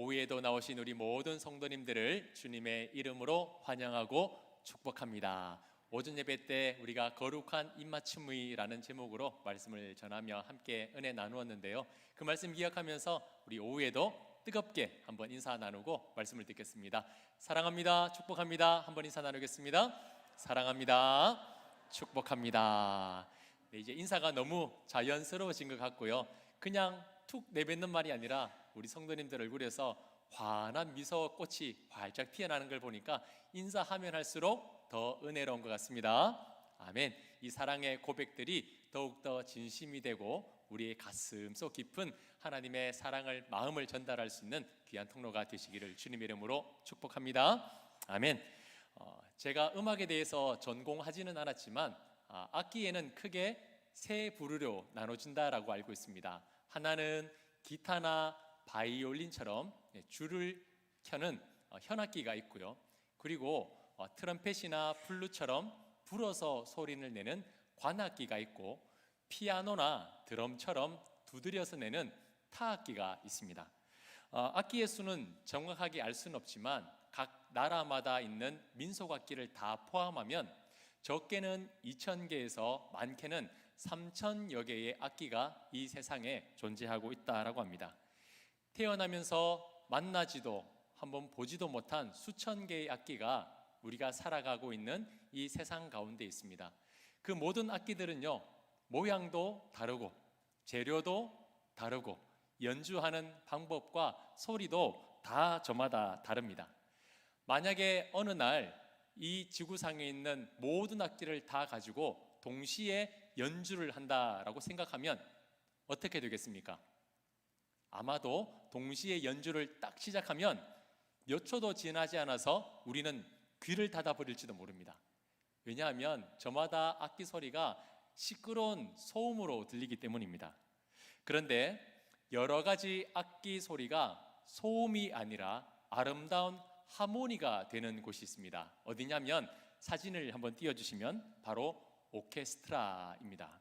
오후에도 나오신 우리 모든 성도님들을 주님의 이름으로 환영하고 축복합니다. 오전 예배 때 우리가 거룩한 입맞춤의라는 제목으로 말씀을 전하며 함께 은혜 나누었는데요. 그 말씀 기억하면서 우리 오후에도 뜨겁게 한번 인사 나누고 말씀을 듣겠습니다. 사랑합니다. 축복합니다. 한번 인사 나누겠습니다. 사랑합니다. 축복합니다. 네, 이제 인사가 너무 자연스러워진 것 같고요. 그냥 툭 내뱉는 말이 아니라 우리 성도님들 얼굴에서 환한 미소꽃이 활짝 피어나는 걸 보니까 인사하면 할수록 더 은혜로운 것 같습니다. 아멘. 이 사랑의 고백들이 더욱더 진심이 되고 우리의 가슴 속 깊은 하나님의 사랑을, 마음을 전달할 수 있는 귀한 통로가 되시기를 주님의 이름으로 축복합니다. 아멘. 제가 음악에 대해서 전공하지는 않았지만 악기에는 크게 세 부류로 나눠진다라고 알고 있습니다. 하나는 기타나 바이올린처럼 줄을 켜는 현악기가 있고요. 그리고 트럼펫이나 플룻처럼 불어서 소리를 내는 관악기가 있고, 피아노나 드럼처럼 두드려서 내는 타악기가 있습니다. 악기의 수는 정확하게 알 수는 없지만 각 나라마다 있는 민속악기를 다 포함하면 적게는 2,000개에서 많게는 3,000여 개의 악기가 이 세상에 존재하고 있다라고 합니다. 태어나면서 만나지도 한번 보지도 못한 수천 개의 악기가 우리가 살아가고 있는 이 세상 가운데 있습니다. 그 모든 악기들은요, 모양도 다르고 재료도 다르고 연주하는 방법과 소리도 다 저마다 다릅니다. 만약에 어느 날 이 지구상에 있는 모든 악기를 다 가지고 동시에 연주를 한다라고 생각하면 어떻게 되겠습니까? 아마도 동시에 연주를 딱 시작하면 몇 초도 지나지 않아서 우리는 귀를 닫아버릴지도 모릅니다. 왜냐하면 저마다 악기 소리가 시끄러운 소음으로 들리기 때문입니다. 그런데 여러 가지 악기 소리가 소음이 아니라 아름다운 하모니가 되는 곳이 있습니다. 어디냐면 사진을 한번 띄워주시면 바로 오케스트라입니다.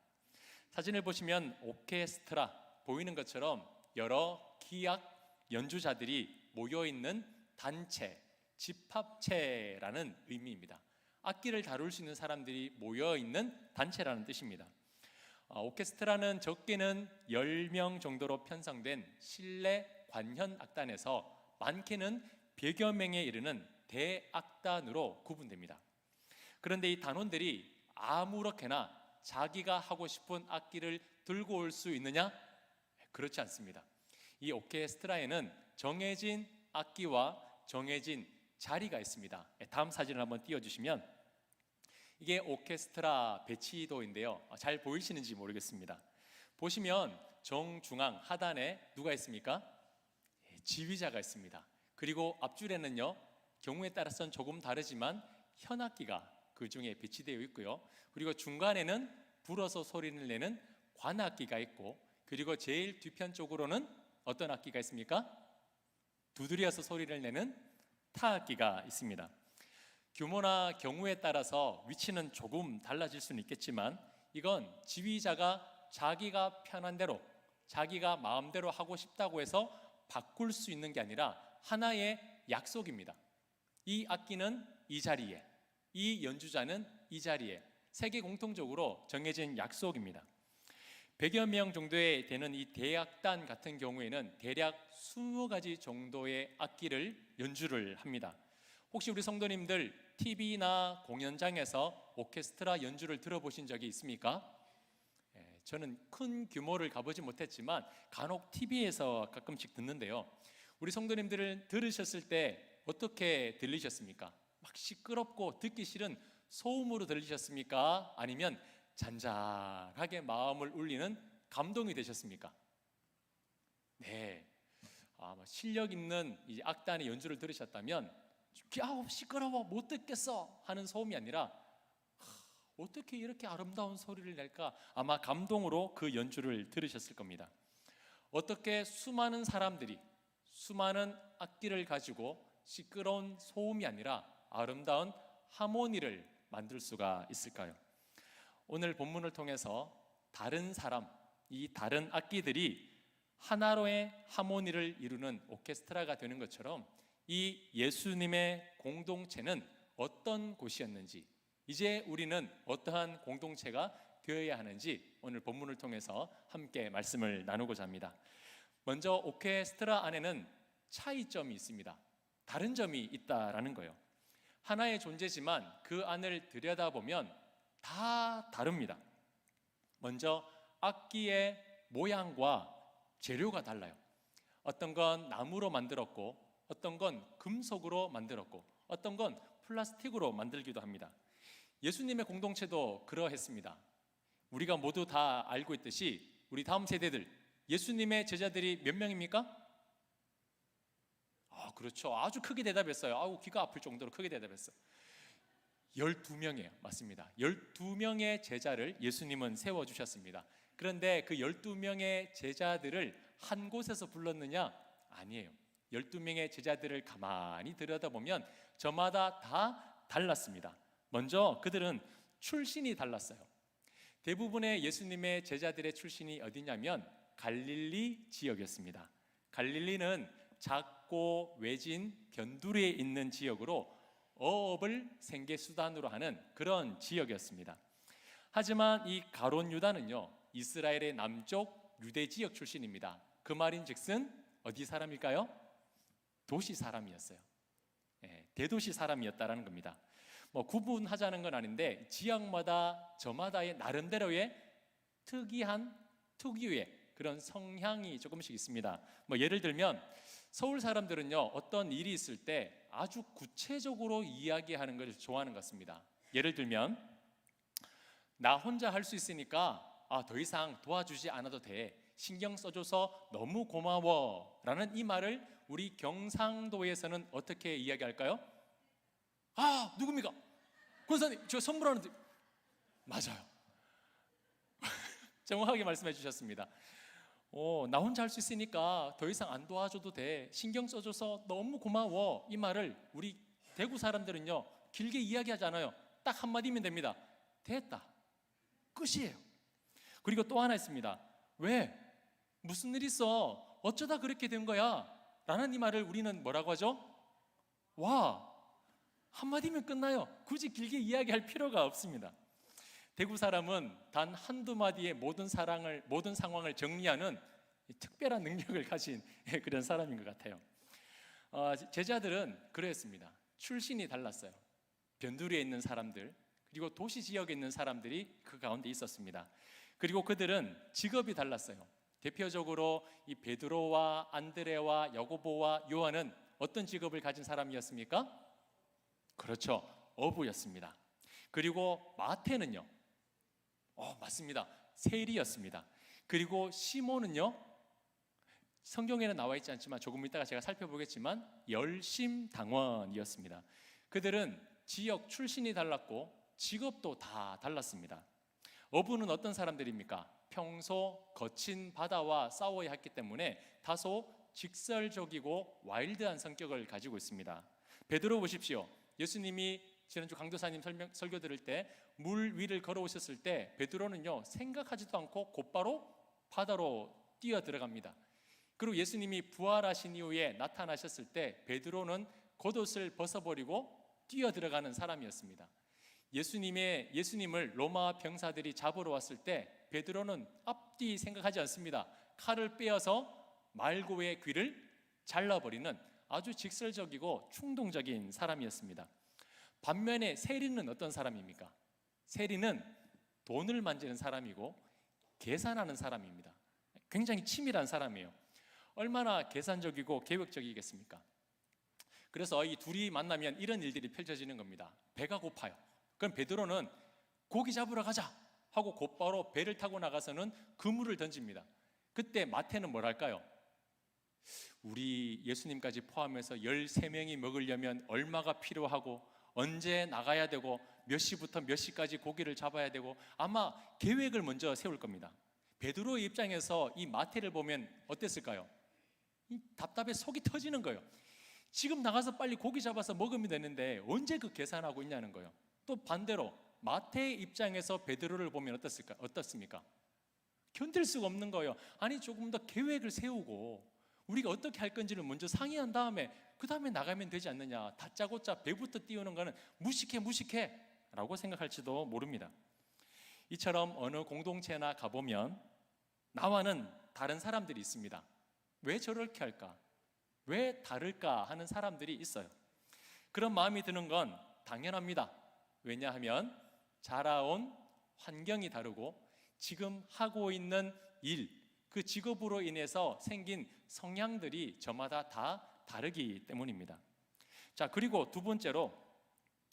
사진을 보시면 오케스트라 보이는 것처럼 여러 기악 연주자들이 모여있는 단체, 집합체라는 의미입니다. 악기를 다룰 수 있는 사람들이 모여있는 단체라는 뜻입니다. 오케스트라는 적게는 10명 정도로 편성된 실내 관현 악단에서 많게는 100여 명에 이르는 대악단으로 구분됩니다. 그런데 이 단원들이 아무렇게나 자기가 하고 싶은 악기를 들고 올 수 있느냐? 그렇지 않습니다. 이 오케스트라에는 정해진 악기와 정해진 자리가 있습니다. 다음 사진을 한번 띄워주시면 이게 오케스트라 배치도인데요. 잘 보이시는지 모르겠습니다. 보시면 정중앙 하단에 누가 있습니까? 지휘자가 있습니다. 그리고 앞줄에는요, 경우에 따라서는 조금 다르지만 현악기가 그 중에 배치되어 있고요. 그리고 중간에는 불어서 소리를 내는 관악기가 있고, 그리고 제일 뒤편 쪽으로는 어떤 악기가 있습니까? 두드려서 소리를 내는 타악기가 있습니다. 규모나 경우에 따라서 위치는 조금 달라질 수는 있겠지만 이건 지휘자가 자기가 편한 대로, 자기가 마음대로 하고 싶다고 해서 바꿀 수 있는 게 아니라 하나의 약속입니다. 이 악기는 이 자리에, 이 연주자는 이 자리에, 세계 공통적으로 정해진 약속입니다. 100여 명 정도에 되는 이 대악단 같은 경우에는 대략 20가지 정도의 악기를 연주를 합니다. 혹시 우리 성도님들 TV나 공연장에서 오케스트라 연주를 들어보신 적이 있습니까? 저는 큰 규모를 가보지 못했지만 간혹 TV에서 가끔씩 듣는데요. 우리 성도님들을 들으셨을 때 어떻게 들리셨습니까? 막 시끄럽고 듣기 싫은 소음으로 들리셨습니까? 아니면 잔잔하게 마음을 울리는 감동이 되셨습니까? 네, 실력 있는 이 악단의 연주를 들으셨다면 시끄러워 못 듣겠어 하는 소음이 아니라 어떻게 이렇게 아름다운 소리를 낼까? 아마 감동으로 그 연주를 들으셨을 겁니다. 어떻게 수많은 사람들이 수많은 악기를 가지고 시끄러운 소음이 아니라 아름다운 하모니를 만들 수가 있을까요? 오늘 본문을 통해서 다른 사람, 이 다른 악기들이 하나로의 하모니를 이루는 오케스트라가 되는 것처럼 이 예수님의 공동체는 어떤 곳이었는지, 이제 우리는 어떠한 공동체가 되어야 하는지 오늘 본문을 통해서 함께 말씀을 나누고자 합니다. 먼저 오케스트라 안에는 차이점이 있습니다. 다른 점이 있다라는 거예요. 하나의 존재지만 그 안을 들여다보면 다 다릅니다. 먼저 악기의 모양과 재료가 달라요. 어떤 건 나무로 만들었고, 어떤 건 금속으로 만들었고, 어떤 건 플라스틱으로 만들기도 합니다. 예수님의 공동체도 그러했습니다. 우리가 모두 다 알고 있듯이 우리 다음 세대들, 예수님의 제자들이 몇 명입니까? 그렇죠. 아주 크게 대답했어요. 귀가 아플 정도로 크게 대답했어요. 12명이에요. 맞습니다. 12명의 제자를 예수님은 세워주셨습니다. 그런데 그 12명의 제자들을 한 곳에서 불렀느냐? 아니에요. 12명의 제자들을 가만히 들여다보면 저마다 다 달랐습니다. 먼저 그들은 출신이 달랐어요. 대부분의 예수님의 제자들의 출신이 어디냐면 갈릴리 지역이었습니다. 갈릴리는 작고 외진 변두리에 있는 지역으로 어업을 생계 수단으로 하는 그런 지역이었습니다. 하지만 이 가론 유다는요, 이스라엘의 남쪽 유대 지역 출신입니다. 그 말인즉슨 어디 사람일까요? 도시 사람이었어요. 대도시 사람이었다라는 겁니다. 구분하자는 건 아닌데 지역마다 저마다의 나름대로의 특유의 그런 성향이 조금씩 있습니다. 예를 들면 서울 사람들은요, 어떤 일이 있을 때 아주 구체적으로 이야기하는 것을 좋아하는 것 같습니다. 예를 들면 나 혼자 할 수 있으니까 더 이상 도와주지 않아도 돼, 신경 써줘서 너무 고마워 라는 이 말을 우리 경상도에서는 어떻게 이야기할까요? 누굽니까? 권사님, 제가 선물하는데. 맞아요. 정확하게 말씀해 주셨습니다. 나 혼자 할 수 있으니까 더 이상 안 도와줘도 돼, 신경 써줘서 너무 고마워, 이 말을 우리 대구 사람들은요 길게 이야기하지 않아요. 딱 한마디면 됩니다. 됐다, 끝이에요. 그리고 또 하나 있습니다. 왜? 무슨 일 있어? 어쩌다 그렇게 된 거야? 라는 이 말을 우리는 뭐라고 하죠? 와, 한마디면 끝나요. 굳이 길게 이야기할 필요가 없습니다. 대구 사람은 단 한두 마디의 모든 상황을 정리하는 특별한 능력을 가진 그런 사람인 것 같아요. 제자들은 그랬습니다. 출신이 달랐어요. 변두리에 있는 사람들, 그리고 도시 지역에 있는 사람들이 그 가운데 있었습니다. 그리고 그들은 직업이 달랐어요. 대표적으로 이 베드로와 안드레와 야고보와 요한은 어떤 직업을 가진 사람이었습니까? 그렇죠, 어부였습니다. 그리고 마태는요, 맞습니다, 세리였습니다. 그리고 시몬은요, 성경에는 나와 있지 않지만 조금 이따가 제가 살펴보겠지만 열심당원이었습니다. 그들은 지역 출신이 달랐고 직업도 다 달랐습니다. 어부는 어떤 사람들입니까? 평소 거친 바다와 싸워야 했기 때문에 다소 직설적이고 와일드한 성격을 가지고 있습니다. 베드로 보십시오. 예수님이 지난주 강도사님 설교 들을 때 물 위를 걸어오셨을 때 베드로는요, 생각하지도 않고 곧바로 바다로 뛰어 들어갑니다. 그리고 예수님이 부활하신 이후에 나타나셨을 때 베드로는 겉옷을 벗어버리고 뛰어 들어가는 사람이었습니다. 예수님을 로마 병사들이 잡으러 왔을 때 베드로는 앞뒤 생각하지 않습니다. 칼을 빼어서 말고의 귀를 잘라버리는 아주 직설적이고 충동적인 사람이었습니다. 반면에 세리는 어떤 사람입니까? 세리는 돈을 만지는 사람이고 계산하는 사람입니다. 굉장히 치밀한 사람이에요. 얼마나 계산적이고 계획적이겠습니까? 그래서 이 둘이 만나면 이런 일들이 펼쳐지는 겁니다. 배가 고파요. 그럼 베드로는 고기 잡으러 가자 하고 곧바로 배를 타고 나가서는 그물을 던집니다. 그때 마태는 뭐랄까요? 우리 예수님까지 포함해서 13명이 먹으려면 얼마가 필요하고 언제 나가야 되고 몇 시부터 몇 시까지 고기를 잡아야 되고 아마 계획을 먼저 세울 겁니다. 베드로의 입장에서 이 마태를 보면 어땠을까요? 답답해 속이 터지는 거예요. 지금 나가서 빨리 고기 잡아서 먹으면 되는데 언제 그 계산하고 있냐는 거예요. 또 반대로 마태의 입장에서 베드로를 보면 어떻습니까? 견딜 수가 없는 거예요. 아니 조금 더 계획을 세우고 우리가 어떻게 할 건지를 먼저 상의한 다음에 그 다음에 나가면 되지 않느냐. 다짜고짜 배부터 띄우는 거는 무식해 라고 생각할지도 모릅니다. 이처럼 어느 공동체나 가보면 나와는 다른 사람들이 있습니다. 왜 저렇게 할까? 왜 다를까 하는 사람들이 있어요. 그런 마음이 드는 건 당연합니다. 왜냐하면 자라온 환경이 다르고 지금 하고 있는 일, 그 직업으로 인해서 생긴 성향들이 저마다 다 다르기 때문입니다. 자, 그리고 두 번째로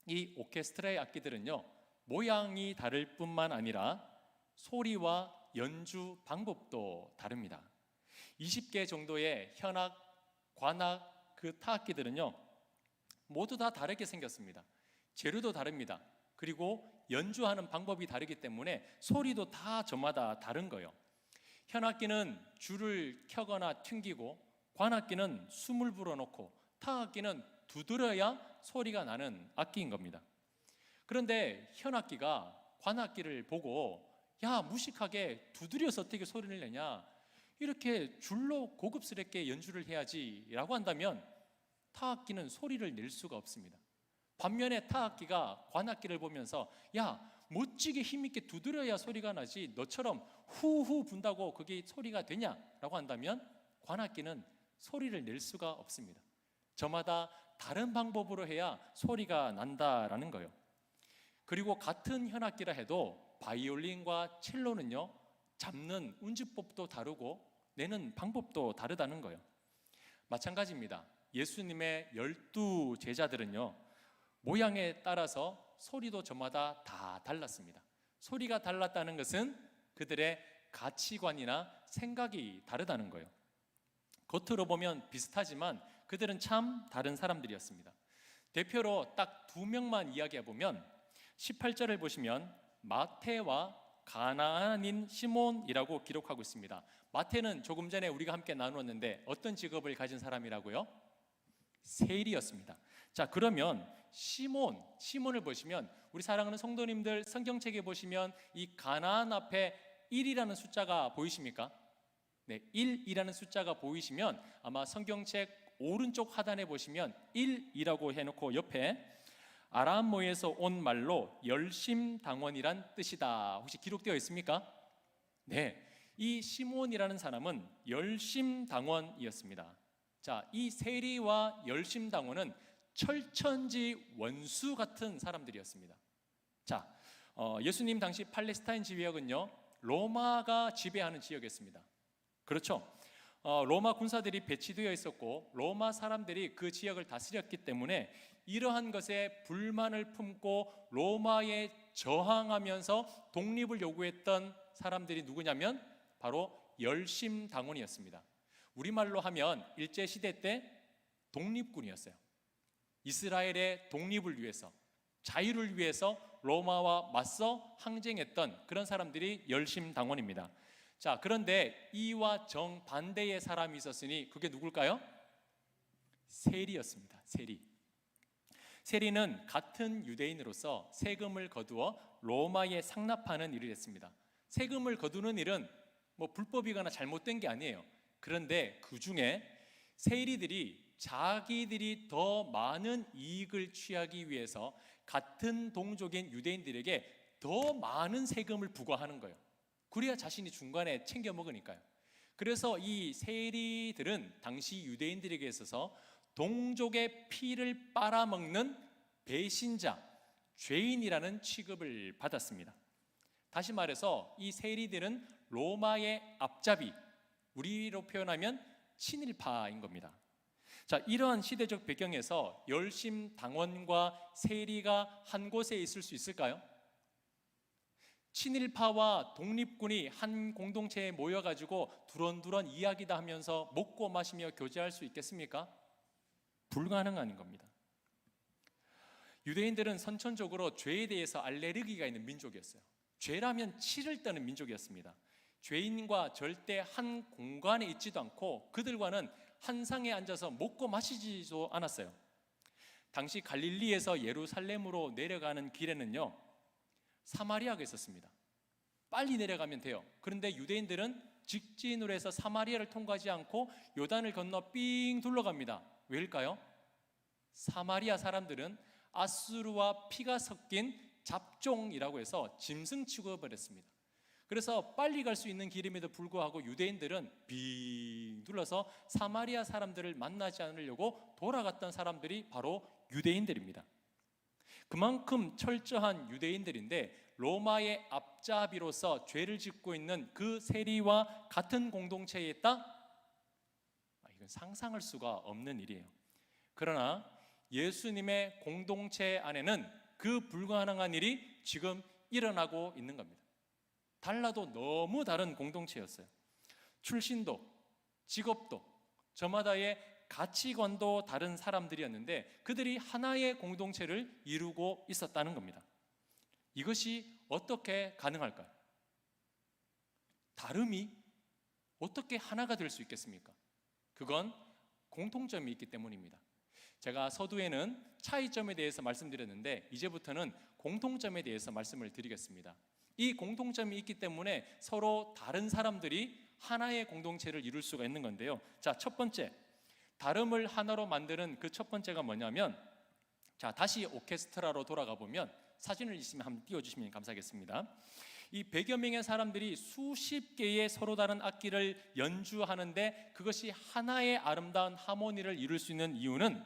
이 오케스트라의 악기들은요, 모양이 다를 뿐만 아니라 소리와 연주 방법도 다릅니다. 20개 정도의 현악, 관악, 그 타악기들은요 모두 다 다르게 생겼습니다. 재료도 다릅니다. 그리고 연주하는 방법이 다르기 때문에 소리도 다 저마다 다른 거예요. 현악기는 줄을 켜거나 튕기고, 관악기는 숨을 불어넣고, 타악기는 두드려야 소리가 나는 악기인 겁니다. 그런데 현악기가 관악기를 보고 야, 무식하게 두드려서 어떻게 소리를 내냐, 이렇게 줄로 고급스럽게 연주를 해야지 라고 한다면 타악기는 소리를 낼 수가 없습니다. 반면에 타악기가 관악기를 보면서 야, 멋지게 힘있게 두드려야 소리가 나지 너처럼 후후 분다고 그게 소리가 되냐라고 한다면 관악기는 소리를 낼 수가 없습니다. 저마다 다른 방법으로 해야 소리가 난다라는 거예요. 그리고 같은 현악기라 해도 바이올린과 첼로는요, 잡는 운지법도 다르고 내는 방법도 다르다는 거예요. 마찬가지입니다. 예수님의 12 제자들은요, 모양에 따라서 소리도 저마다 다 달랐습니다. 소리가 달랐다는 것은 그들의 가치관이나 생각이 다르다는 거예요. 겉으로 보면 비슷하지만 그들은 참 다른 사람들이었습니다. 대표로 딱 두 명만 이야기해보면 18절을 보시면 마태와 가나안인 시몬이라고 기록하고 있습니다. 마태는 조금 전에 우리가 함께 나누었는데 어떤 직업을 가진 사람이라고요? 세리였습니다. 자, 그러면 시몬을 보시면 우리 사랑하는 성도님들 성경책에 보시면 이 가나안 앞에 1이라는 숫자가 보이십니까? 네, 1이라는 숫자가 보이시면 아마 성경책 오른쪽 하단에 보시면 1이라고 해놓고 옆에 아람어에서 온 말로 열심당원이란 뜻이다. 혹시 기록되어 있습니까? 네, 이 시몬이라는 사람은 열심당원이었습니다. 자, 이 세리와 열심당원은 철천지 원수 같은 사람들이었습니다. 자, 예수님 당시 팔레스타인 지역은요, 로마가 지배하는 지역이었습니다. 그렇죠? 로마 군사들이 배치되어 있었고 로마 사람들이 그 지역을 다스렸기 때문에 이러한 것에 불만을 품고 로마에 저항하면서 독립을 요구했던 사람들이 누구냐면 바로 열심당원이었습니다. 우리말로 하면 일제시대 때 독립군이었어요. 이스라엘의 독립을 위해서, 자유를 위해서 로마와 맞서 항쟁했던 그런 사람들이 열심당원입니다. 자, 그런데 이와 정반대의 사람이 있었으니 그게 누굴까요? 세리였습니다. 세리는 같은 유대인으로서 세금을 거두어 로마에 상납하는 일을 했습니다. 세금을 거두는 일은 뭐 불법이거나 잘못된 게 아니에요. 그런데 그 중에 세리들이 자기들이 더 많은 이익을 취하기 위해서 같은 동족인 유대인들에게 더 많은 세금을 부과하는 거예요. 그래야 자신이 중간에 챙겨 먹으니까요. 그래서 이 세리들은 당시 유대인들에게 있어서 동족의 피를 빨아먹는 배신자, 죄인이라는 취급을 받았습니다. 다시 말해서 이 세리들은 로마의 앞잡이, 우리로 표현하면 친일파인 겁니다. 자, 이러한 시대적 배경에서 열심당원과 세리가 한 곳에 있을 수 있을까요? 친일파와 독립군이 한 공동체에 모여가지고 두런두런 이야기다 하면서 먹고 마시며 교제할 수 있겠습니까? 불가능한 겁니다. 유대인들은 선천적으로 죄에 대해서 알레르기가 있는 민족이었어요. 죄라면 치를 떠는 민족이었습니다. 죄인과 절대 한 공간에 있지도 않고 그들과는 한 상에 앉아서 먹고 마시지도 않았어요. 당시 갈릴리에서 예루살렘으로 내려가는 길에는요, 사마리아가 있었습니다. 빨리 내려가면 돼요. 그런데 유대인들은 직진으로 해서 사마리아를 통과하지 않고 요단을 건너 삥 둘러갑니다. 왜일까요? 사마리아 사람들은 아수르와 피가 섞인 잡종이라고 해서 짐승 취급을 했습니다. 그래서 빨리 갈 수 있는 길임에도 불구하고 유대인들은 빙 둘러서 사마리아 사람들을 만나지 않으려고 돌아갔던 사람들이 바로 유대인들입니다. 그만큼 철저한 유대인들인데 로마의 앞잡이로서 죄를 짓고 있는 그 세리와 같은 공동체에 있다? 이건 상상할 수가 없는 일이에요. 그러나 예수님의 공동체 안에는 그 불가능한 일이 지금 일어나고 있는 겁니다. 달라도 너무 다른 공동체였어요. 출신도, 직업도, 저마다의 가치관도 다른 사람들이었는데 그들이 하나의 공동체를 이루고 있었다는 겁니다. 이것이 어떻게 가능할까요? 다름이 어떻게 하나가 될 수 있겠습니까? 그건 공통점이 있기 때문입니다. 제가 서두에는 차이점에 대해서 말씀드렸는데 이제부터는 공통점에 대해서 말씀을 드리겠습니다. 이 공통점이 있기 때문에 서로 다른 사람들이 하나의 공동체를 이룰 수가 있는 건데요. 자, 첫 번째, 다름을 하나로 만드는 그 첫 번째가 뭐냐면, 자, 다시 오케스트라로 돌아가 보면 사진을 있으면 한번 띄워주시면 감사하겠습니다. 이 100여 명의 사람들이 수십 개의 서로 다른 악기를 연주하는데 그것이 하나의 아름다운 하모니를 이룰 수 있는 이유는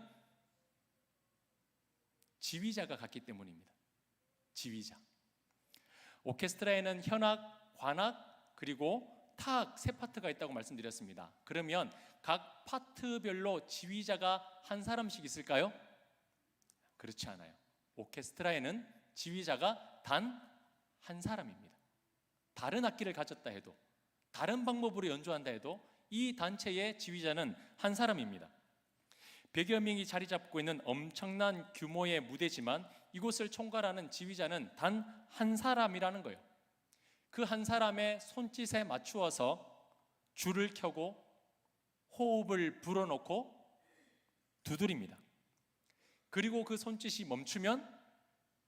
지휘자가 같기 때문입니다. 지휘자. 오케스트라에는 현악, 관악, 그리고 타악 세 파트가 있다고 말씀드렸습니다. 그러면 각 파트별로 지휘자가 한 사람씩 있을까요? 그렇지 않아요. 오케스트라에는 지휘자가 단 한 사람입니다. 다른 악기를 가졌다 해도, 다른 방법으로 연주한다 해도 이 단체의 지휘자는 한 사람입니다. 100여 명이 자리 잡고 있는 엄청난 규모의 무대지만 이곳을 총괄하는 지휘자는 단 한 사람이라는 거예요. 그 한 사람의 손짓에 맞추어서 줄을 켜고 호흡을 불어넣고 두드립니다. 그리고 그 손짓이 멈추면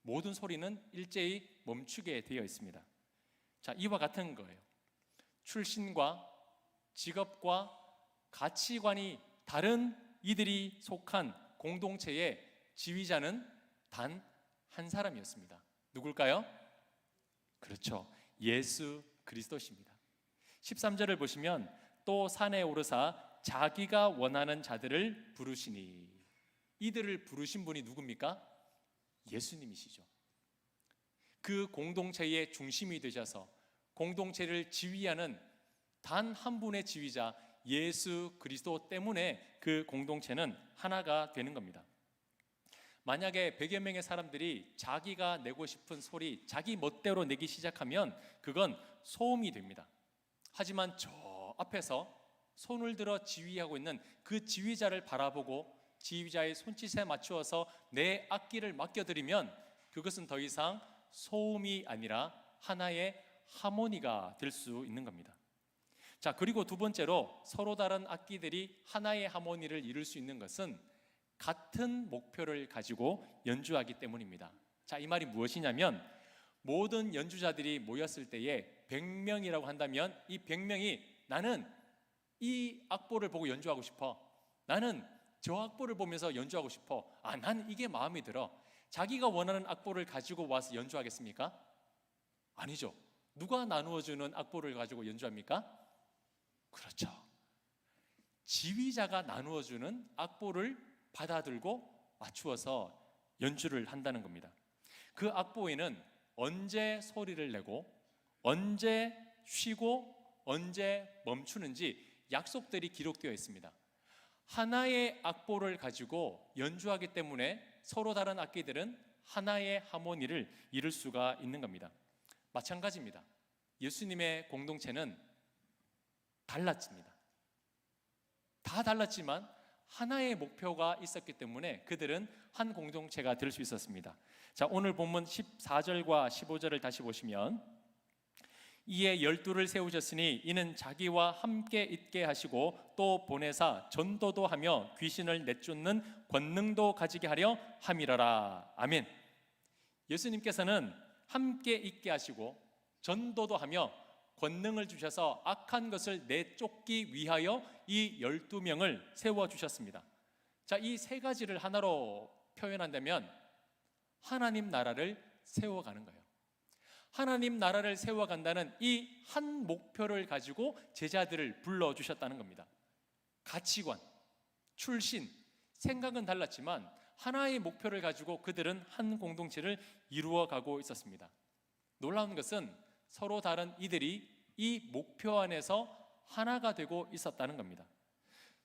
모든 소리는 일제히 멈추게 되어 있습니다. 자, 이와 같은 거예요. 출신과 직업과 가치관이 다른 이들이 속한 공동체의 지휘자는 단 한 사람이었습니다. 누굴까요? 그렇죠. 예수 그리스도십니다. 13절을 보시면 또 산에 오르사 자기가 원하는 자들을 부르시니, 이들을 부르신 분이 누굽니까? 예수님이시죠. 그 공동체의 중심이 되셔서 공동체를 지휘하는 단 한 분의 지휘자 예수 그리스도 때문에 그 공동체는 하나가 되는 겁니다. 만약에 100여 명의 사람들이 자기가 내고 싶은 소리, 자기 멋대로 내기 시작하면 그건 소음이 됩니다. 하지만 저 앞에서 손을 들어 지휘하고 있는 그 지휘자를 바라보고 지휘자의 손짓에 맞추어서 내 악기를 맡겨드리면 그것은 더 이상 소음이 아니라 하나의 하모니가 될 수 있는 겁니다. 자, 그리고 두 번째로 서로 다른 악기들이 하나의 하모니를 이룰 수 있는 것은 같은 목표를 가지고 연주하기 때문입니다. 자, 이 말이 무엇이냐면 모든 연주자들이 모였을 때에 100명이라고 한다면 이 100명이 나는 이 악보를 보고 연주하고 싶어, 나는 저 악보를 보면서 연주하고 싶어, 난 이게 마음에 들어, 자기가 원하는 악보를 가지고 와서 연주하겠습니까? 아니죠. 누가 나누어주는 악보를 가지고 연주합니까? 그렇죠. 지휘자가 나누어주는 악보를 받아들고 맞추어서 연주를 한다는 겁니다. 그 악보에는 언제 소리를 내고 언제 쉬고 언제 멈추는지 약속들이 기록되어 있습니다. 하나의 악보를 가지고 연주하기 때문에 서로 다른 악기들은 하나의 하모니를 이룰 수가 있는 겁니다. 마찬가지입니다. 예수님의 공동체는 달랐습니다. 다 달랐지만 하나의 목표가 있었기 때문에 그들은 한 공동체가 될 수 있었습니다. 자, 오늘 본문 14절과 15절을 다시 보시면 이에 12를 세우셨으니 이는 자기와 함께 있게 하시고 또 보내사 전도도 하며 귀신을 내쫓는 권능도 가지게 하려 함이라라. 아멘. 예수님께서는 함께 있게 하시고 전도도 하며 권능을 주셔서 악한 것을 내쫓기 위하여 이 12명을 세워주셨습니다. 자, 이 세 가지를 하나로 표현한다면 하나님 나라를 세워가는 거예요. 하나님 나라를 세워간다는 이 한 목표를 가지고 제자들을 불러주셨다는 겁니다. 가치관, 출신, 생각은 달랐지만 하나의 목표를 가지고 그들은 한 공동체를 이루어가고 있었습니다. 놀라운 것은 서로 다른 이들이 이 목표 안에서 하나가 되고 있었다는 겁니다.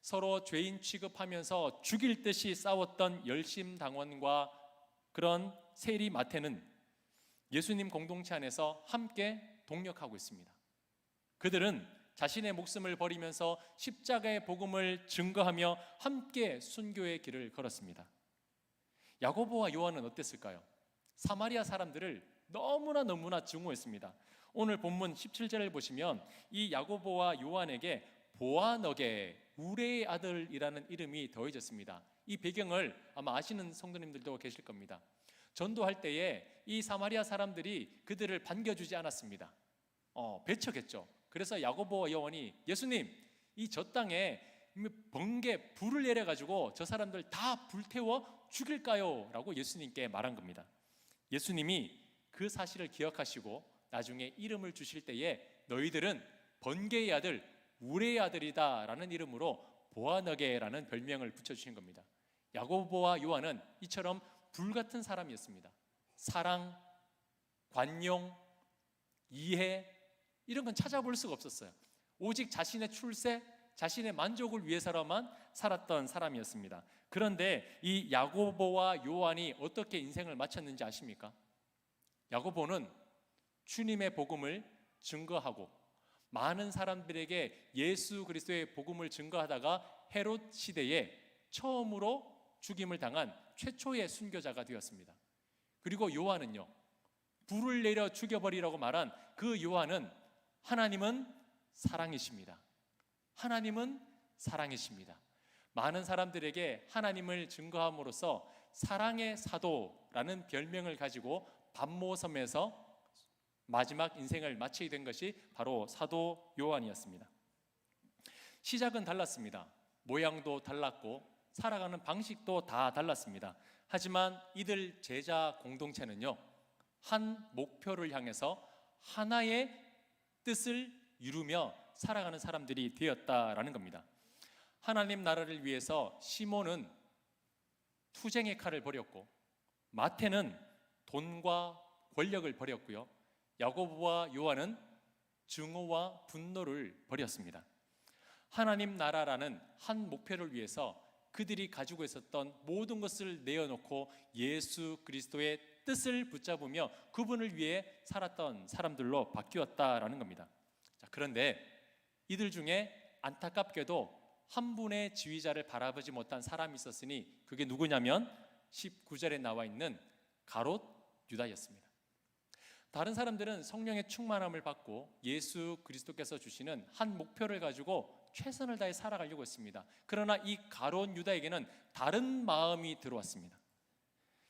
서로 죄인 취급하면서 죽일 듯이 싸웠던 열심당원과 그런 세리 마태는 예수님 공동체 안에서 함께 동력하고 있습니다. 그들은 자신의 목숨을 버리면서 십자가의 복음을 증거하며 함께 순교의 길을 걸었습니다. 야고보와 요한은 어땠을까요? 사마리아 사람들을 너무나 증오했습니다. 오늘 본문 17절을 보시면 이 야고보와 요한에게 보아너게, 우레의 아들이라는 이름이 더해졌습니다. 이 배경을 아마 아시는 성도님들도 계실 겁니다. 전도할 때에 이 사마리아 사람들이 그들을 반겨주지 않았습니다. 배척했죠. 그래서 야고보와 요한이 예수님, 이 저 땅에 번개 불을 내려가지고 저 사람들 다 불태워 죽일까요? 라고 예수님께 말한 겁니다. 예수님이 그 사실을 기억하시고 나중에 이름을 주실 때에 너희들은 번개의 아들, 우레의 아들이다 라는 이름으로 보아너게라는 별명을 붙여주신 겁니다. 야고보와 요한은 이처럼 불같은 사람이었습니다. 사랑, 관용, 이해 이런 건 찾아볼 수가 없었어요. 오직 자신의 출세, 자신의 만족을 위해서만 살았던 사람이었습니다. 그런데 이 야고보와 요한이 어떻게 인생을 마쳤는지 아십니까? 야고보는 주님의 복음을 증거하고 많은 사람들에게 예수 그리스도의 복음을 증거하다가 헤롯 시대에 처음으로 죽임을 당한 최초의 순교자가 되었습니다. 그리고 요한은요, 불을 내려 죽여버리라고 말한 그 요한은 하나님은 사랑이십니다. 하나님은 사랑이십니다. 많은 사람들에게 하나님을 증거함으로써 사랑의 사도라는 별명을 가지고 반모섬에서 마지막 인생을 마치게 된 것이 바로 사도 요한이었습니다. 시작은 달랐습니다. 모양도 달랐고 살아가는 방식도 다 달랐습니다. 하지만 이들 제자 공동체는요, 한 목표를 향해서 하나의 뜻을 이루며 살아가는 사람들이 되었다라는 겁니다. 하나님 나라를 위해서 시몬은 투쟁의 칼을 버렸고 마태는 돈과 권력을 버렸고요, 야고보와 요한은 증오와 분노를 버렸습니다. 하나님 나라라는 한 목표를 위해서 그들이 가지고 있었던 모든 것을 내어놓고 예수 그리스도의 뜻을 붙잡으며 그분을 위해 살았던 사람들로 바뀌었다라는 겁니다. 자, 그런데 이들 중에 안타깝게도 한 분의 지휘자를 바라보지 못한 사람이 있었으니 그게 누구냐면 19절에 나와 있는 가롯 유다였습니다. 다른 사람들은 성령의 충만함을 받고 예수 그리스도께서 주시는 한 목표를 가지고 최선을 다해 살아가려고 했습니다. 그러나 이 가롯 유다에게는 다른 마음이 들어왔습니다.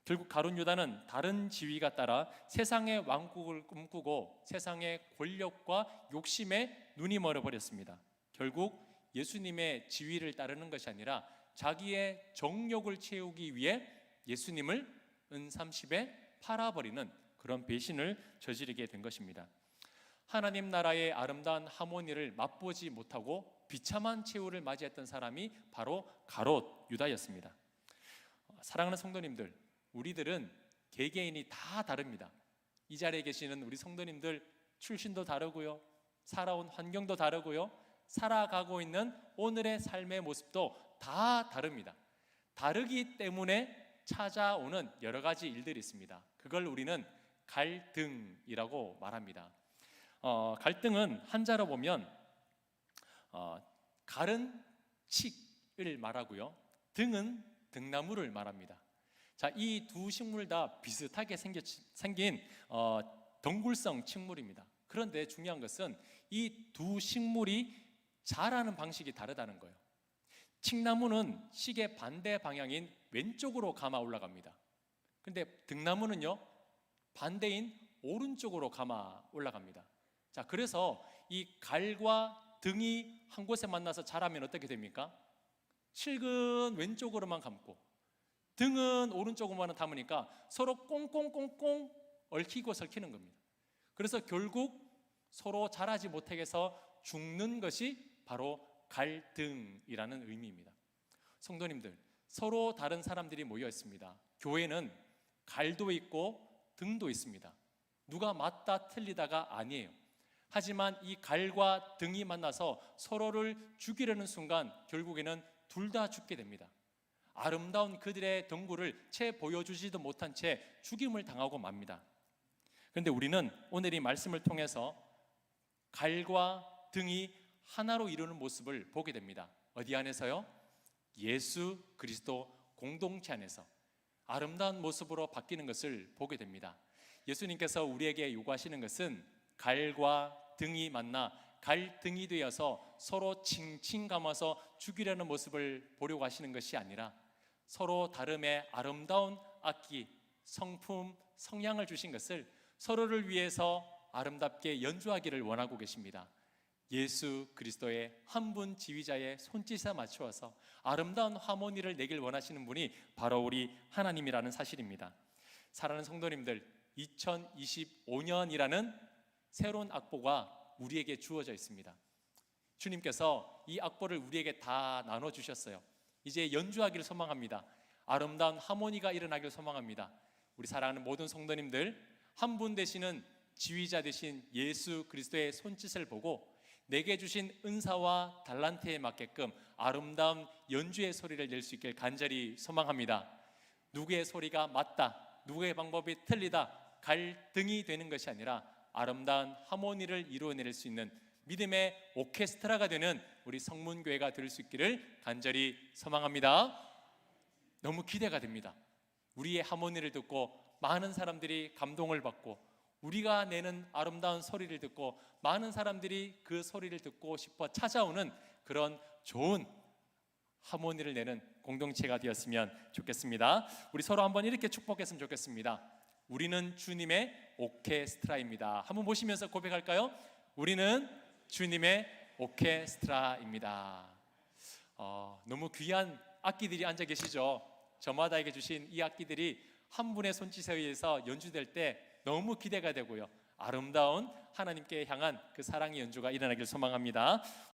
결국 가롯 유다는 다른 지위가 따라 세상의 왕국을 꿈꾸고 세상의 권력과 욕심에 눈이 멀어버렸습니다. 결국 예수님의 지위를 따르는 것이 아니라 자기의 정욕을 채우기 위해 예수님을 은삼십에 팔아버리는 그런 배신을 저지르게 된 것입니다. 하나님 나라의 아름다운 하모니를 맛보지 못하고 비참한 최후를 맞이했던 사람이 바로 가롯 유다였습니다. 사랑하는 성도님들, 우리들은 개개인이 다 다릅니다. 이 자리에 계시는 우리 성도님들 출신도 다르고요, 살아온 환경도 다르고요, 살아가고 있는 오늘의 삶의 모습도 다 다릅니다. 다르기 때문에 찾아오는 여러 가지 일들이 있습니다. 그걸 우리는 갈등이라고 말합니다. 갈등은 한자로 보면 갈은 칡을 말하고요, 등은 등나무를 말합니다. 자, 이 두 식물 다 비슷하게 생긴 덩굴성 식물입니다. 그런데 중요한 것은 이 두 식물이 자라는 방식이 다르다는 거예요. 칡나무는 식의 반대 방향인 왼쪽으로 감아 올라갑니다. 근데 등나무는요, 반대인 오른쪽으로 감아 올라갑니다. 자, 그래서 이 갈과 등이 한 곳에 만나서 자라면 어떻게 됩니까? 칠근 왼쪽으로만 감고 등은 오른쪽으로만 담으니까 서로 꽁꽁꽁꽁 얽히고 설키는 겁니다. 그래서 결국 서로 자라지 못하게 해서 죽는 것이 바로 갈등이라는 의미입니다. 성도님들, 서로 다른 사람들이 모여 있습니다. 교회는 갈도 있고 등도 있습니다. 누가 맞다 틀리다가 아니에요. 하지만 이 갈과 등이 만나서 서로를 죽이려는 순간 결국에는 둘 다 죽게 됩니다. 아름다운 그들의 덩굴을 채 보여주지도 못한 채 죽임을 당하고 맙니다. 그런데 우리는 오늘 이 말씀을 통해서 갈과 등이 하나로 이루는 모습을 보게 됩니다. 어디 안에서요? 예수 그리스도 공동체 안에서 아름다운 모습으로 바뀌는 것을 보게 됩니다. 예수님께서 우리에게 요구하시는 것은 갈과 등이 만나 갈등이 되어서 서로 칭칭 감아서 죽이려는 모습을 보려고 하시는 것이 아니라 서로 다름의 아름다운 악기, 성품, 성향을 주신 것을 서로를 위해서 아름답게 연주하기를 원하고 계십니다. 예수 그리스도의 한 분 지휘자의 손짓에 맞추어서 아름다운 하모니를 내길 원하시는 분이 바로 우리 하나님이라는 사실입니다. 사랑하는 성도님들, 2025년이라는 새로운 악보가 우리에게 주어져 있습니다. 주님께서 이 악보를 우리에게 다 나눠주셨어요. 이제 연주하기를 소망합니다. 아름다운 하모니가 일어나기를 소망합니다. 우리 사랑하는 모든 성도님들, 한 분 되시는 지휘자 되신 예수 그리스도의 손짓을 보고 내게 주신 은사와 달란트에 맞게끔 아름다운 연주의 소리를 낼 수 있길 간절히 소망합니다. 누구의 소리가 맞다, 누구의 방법이 틀리다, 갈등이 되는 것이 아니라 아름다운 하모니를 이루어낼 수 있는 믿음의 오케스트라가 되는 우리 성문교회가 될 수 있기를 간절히 소망합니다. 너무 기대가 됩니다. 우리의 하모니를 듣고 많은 사람들이 감동을 받고 우리가 내는 아름다운 소리를 듣고 많은 사람들이 그 소리를 듣고 싶어 찾아오는 그런 좋은 하모니를 내는 공동체가 되었으면 좋겠습니다. 우리 서로 한번 이렇게 축복했으면 좋겠습니다. 우리는 주님의 오케스트라입니다. 한번 보시면서 고백할까요? 우리는 주님의 오케스트라입니다. 너무 귀한 악기들이 앉아 계시죠? 저마다에게 주신 이 악기들이 한 분의 손짓에 의해서 연주될 때 너무 기대가 되고요. 아름다운 하나님께 향한 그 사랑의 연주가 일어나길 소망합니다.